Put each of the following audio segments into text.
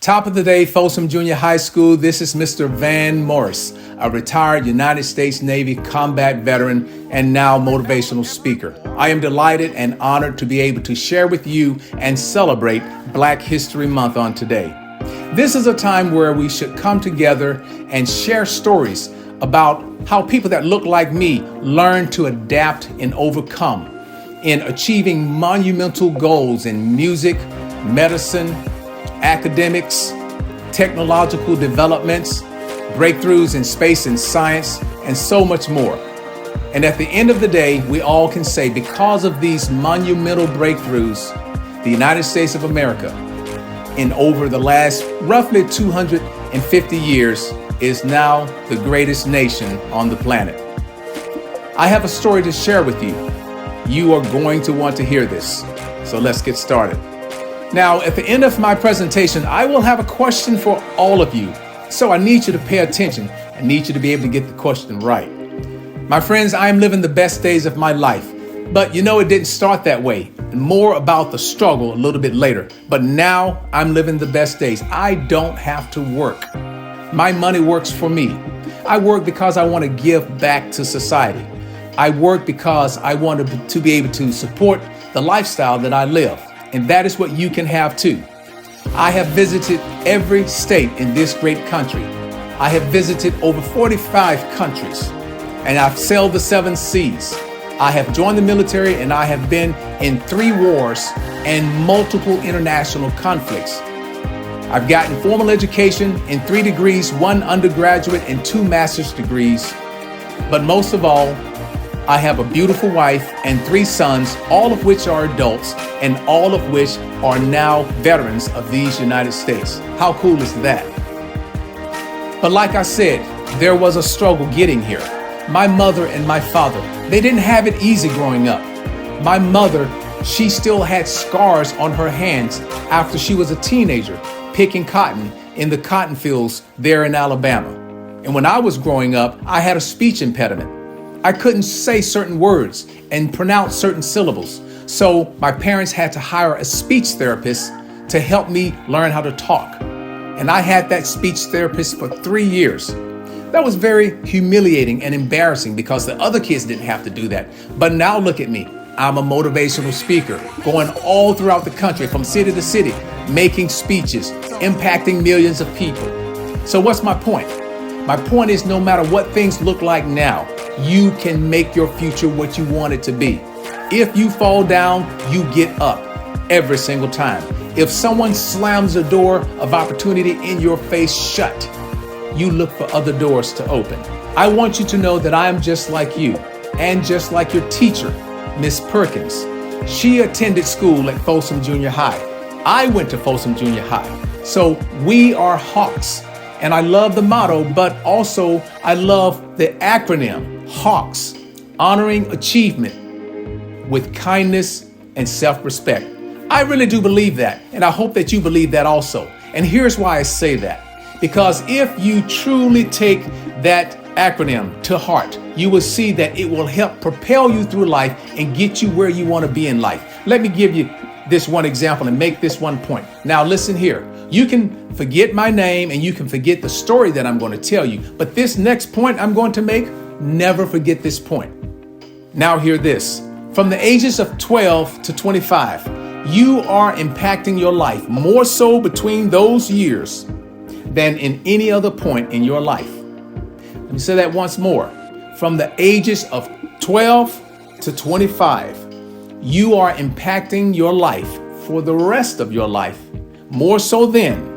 Top of the day, Folsom Junior High School. This is Mr. Vann Morris, a retired United States Navy combat veteran and now motivational speaker. I am delighted and honored to be able to share with you and celebrate Black History Month on today. This is a time where we should come together and share stories about how people that look like me learn to adapt and overcome in achieving monumental goals in music, medicine, academics, technological developments, breakthroughs in space and science, and so much more. And at the end of the day, we all can say because of these monumental breakthroughs, the United States of America, in over the last roughly 250 years, is now the greatest nation on the planet. I have a story to share with you. You are going to want to hear this. So let's get started. Now, at the end of my presentation, I will have a question for all of you. So I need you to pay attention. I need you to be able to get the question right. My friends, I am living the best days of my life. But it didn't start that way. More about the struggle a little bit later. But now I'm living the best days. I don't have to work. My money works for me. I work because I want to give back to society. I work because I want to be able to support the lifestyle that I live. And that is what you can have too. I have visited every state in this great country. I have visited over 45 countries, and I've sailed the 7 seas. I have joined the military, and I have been in 3 wars and multiple international conflicts. I've gotten formal education in 3 degrees, 1 undergraduate and 2 master's degrees. But most of all, I have a beautiful wife and 3 sons, all of which are adults and all of which are now veterans of these United States. How cool is that? But like I said, there was a struggle getting here. My mother and my father, they didn't have it easy growing up. My mother, she still had scars on her hands after she was a teenager picking cotton in the cotton fields there in Alabama. And when I was growing up, I had a speech impediment. I couldn't say certain words and pronounce certain syllables. So my parents had to hire a speech therapist to help me learn how to talk. And I had that speech therapist for 3 years. That was very humiliating and embarrassing because the other kids didn't have to do that. But now look at me. I'm a motivational speaker going all throughout the country from city to city, making speeches, impacting millions of people. So what's my point? My point is no matter what things look like now, you can make your future what you want it to be. If you fall down, you get up every single time. If someone slams a door of opportunity in your face shut, you look for other doors to open. I want you to know that I am just like you and just like your teacher, Miss Perkins. She attended school at Folsom Junior High. I went to Folsom Junior High. So we are Hawks. And I love the motto, but also I love the acronym, HAWKS, honoring achievement with kindness and self-respect. I really do believe that, and I hope that you believe that also. And here's why I say that. Because if you truly take that acronym to heart, you will see that it will help propel you through life and get you where you want to be in life. Let me give you this one example and make this one point. Now listen here. You can forget my name and you can forget the story that I'm going to tell you. But this next point I'm going to make, never forget this point. Now hear this. From the ages of 12 to 25, you are impacting your life more so between those years than in any other point in your life. Let me say that once more. From the ages of 12 to 25, you are impacting your life for the rest of your life more so then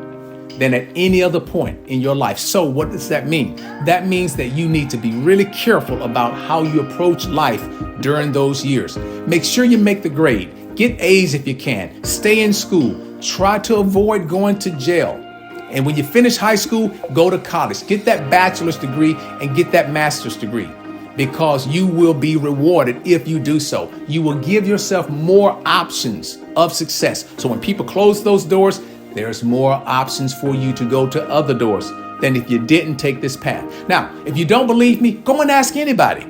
than at any other point in your life. So what does that mean? That means that you need to be really careful about how you approach life during those years. Make sure you make the grade. Get A's if you can. Stay in school. Try to avoid going to jail. And when you finish high school, go to college. Get that bachelor's degree and get that master's degree, because you will be rewarded if you do so. You will give yourself more options of success. So when people close those doors, there's more options for you to go to other doors than if you didn't take this path. Now, if you don't believe me, go and ask anybody.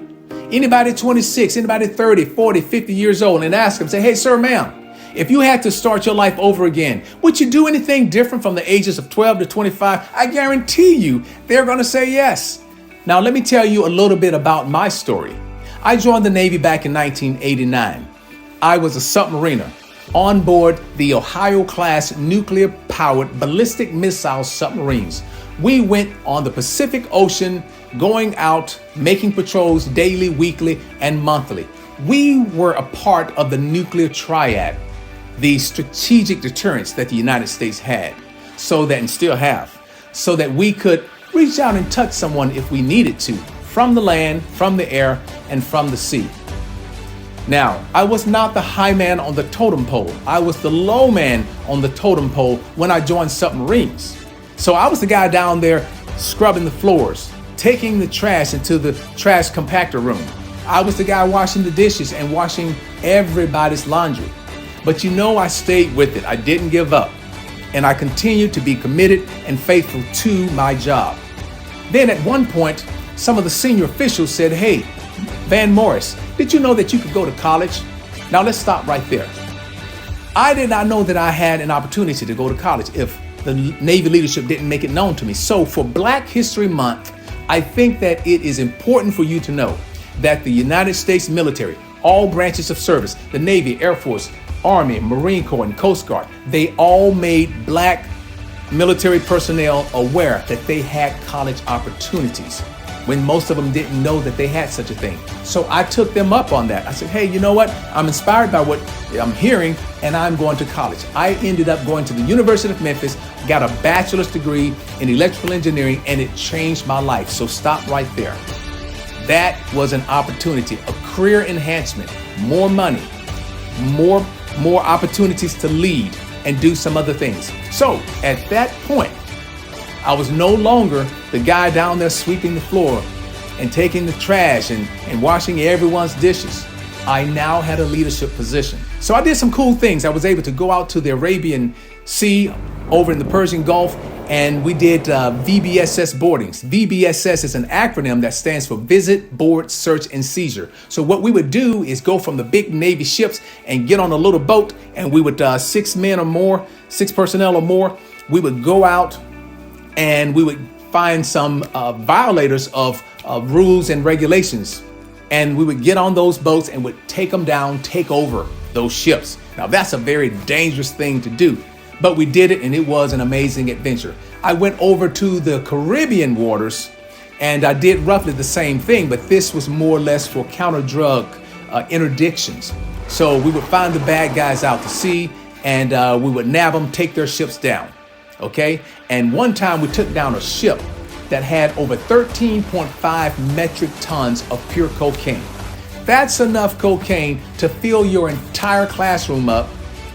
Anybody 26, anybody 30, 40, 50 years old, and ask them, say, hey, sir, ma'am, If you had to start your life over again, would you do anything different from the ages of 12 to 25? I guarantee you they're going to say yes. Now, let me tell you a little bit about my story. I joined the Navy back in 1989. I was a submariner on board the Ohio-class nuclear-powered ballistic missile submarines. We went on the Pacific Ocean, going out, making patrols daily, weekly, and monthly. We were a part of the nuclear triad, the strategic deterrence that the United States had, and still have, so that we could reach out and touch someone if we needed to, from the land, from the air, and from the sea. Now, I was not the high man on the totem pole. I was the low man on the totem pole when I joined submarines. So I was the guy down there scrubbing the floors, taking the trash into the trash compactor room. I was the guy washing the dishes and washing everybody's laundry. But I stayed with it. I didn't give up. And I continued to be committed and faithful to my job. Then at one point, some of the senior officials said, "Hey, Vann Morris, did you know that you could go to college?" Now let's stop right there. I did not know that I had an opportunity to go to college if the Navy leadership didn't make it known to me. So for Black History Month, I think that it is important for you to know that the United States military, all branches of service, the Navy, Air Force, Army, Marine Corps, and Coast Guard, they all made Black military personnel aware that they had college opportunities when most of them didn't know that they had such a thing. So I took them up on that. I said, "Hey, you know what? I'm inspired by what I'm hearing, and I'm going to college." I ended up going to the University of Memphis, got a bachelor's degree in electrical engineering, and it changed my life. So stop right there. That was an opportunity, a career enhancement, more money, more opportunities to lead and do some other things. So at that point, I was no longer the guy down there sweeping the floor and taking the trash and washing everyone's dishes. I now had a leadership position. So I did some cool things. I was able to go out to the Arabian Sea over in the Persian Gulf, and we did VBSS boardings. VBSS is an acronym that stands for Visit, Board, Search, and Seizure. So what we would do is go from the big Navy ships and get on a little boat, and we would, 6 men or more, 6 personnel or more, we would go out and we would find some violators of rules and regulations. And we would get on those boats and would take them down, take over those ships. Now that's a very dangerous thing to do, but we did it and it was an amazing adventure. I went over to the Caribbean waters and I did roughly the same thing, but this was more or less for counter-drug interdictions. So we would find the bad guys out to sea and we would nab them, take their ships down. Okay. And one time we took down a ship that had over 13.5 metric tons of pure cocaine. That's enough cocaine to fill your entire classroom up,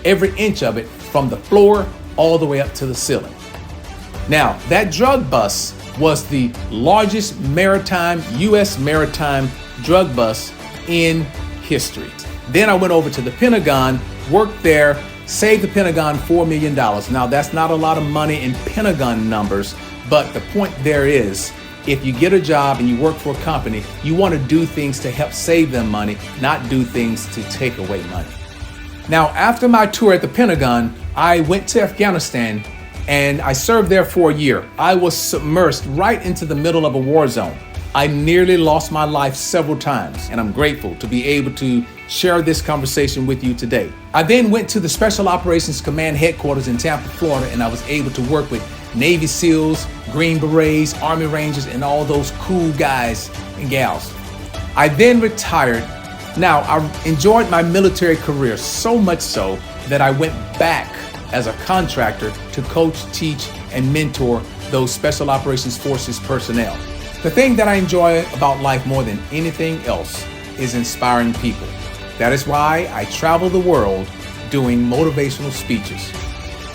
every inch of it, from the floor all the way up to the ceiling. Now, that drug bust was the largest U.S. maritime drug bust in history. Then I went over to the Pentagon, worked there, saved the Pentagon $4 million. Now, that's not a lot of money in Pentagon numbers, but the point there is, if you get a job and you work for a company, you want to do things to help save them money, not do things to take away money. Now, after my tour at the Pentagon, I went to Afghanistan and I served there for a year. I was submersed right into the middle of a war zone. I nearly lost my life several times, and I'm grateful to be able to share this conversation with you today. I then went to the Special Operations Command headquarters in Tampa, Florida, and I was able to work with Navy SEALs, Green Berets, Army Rangers, and all those cool guys and gals. I then retired. Now, I enjoyed my military career so much so that I went back as a contractor to coach, teach, and mentor those Special Operations Forces personnel. The thing that I enjoy about life more than anything else is inspiring people. That is why I travel the world doing motivational speeches.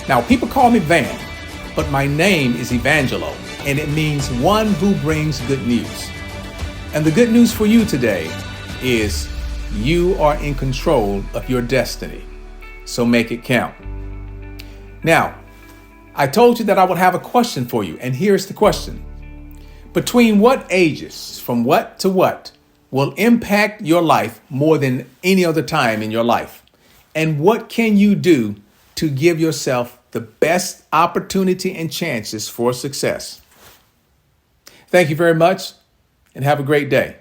Now, people call me Vann, but my name is Evangelo, and it means one who brings good news. And the good news for you today is you are in control of your destiny. So make it count. Now, I told you that I would have a question for you, and here's the question. Between what ages, from what to what, will impact your life more than any other time in your life? And what can you do to give yourself the best opportunity and chances for success? Thank you very much and have a great day.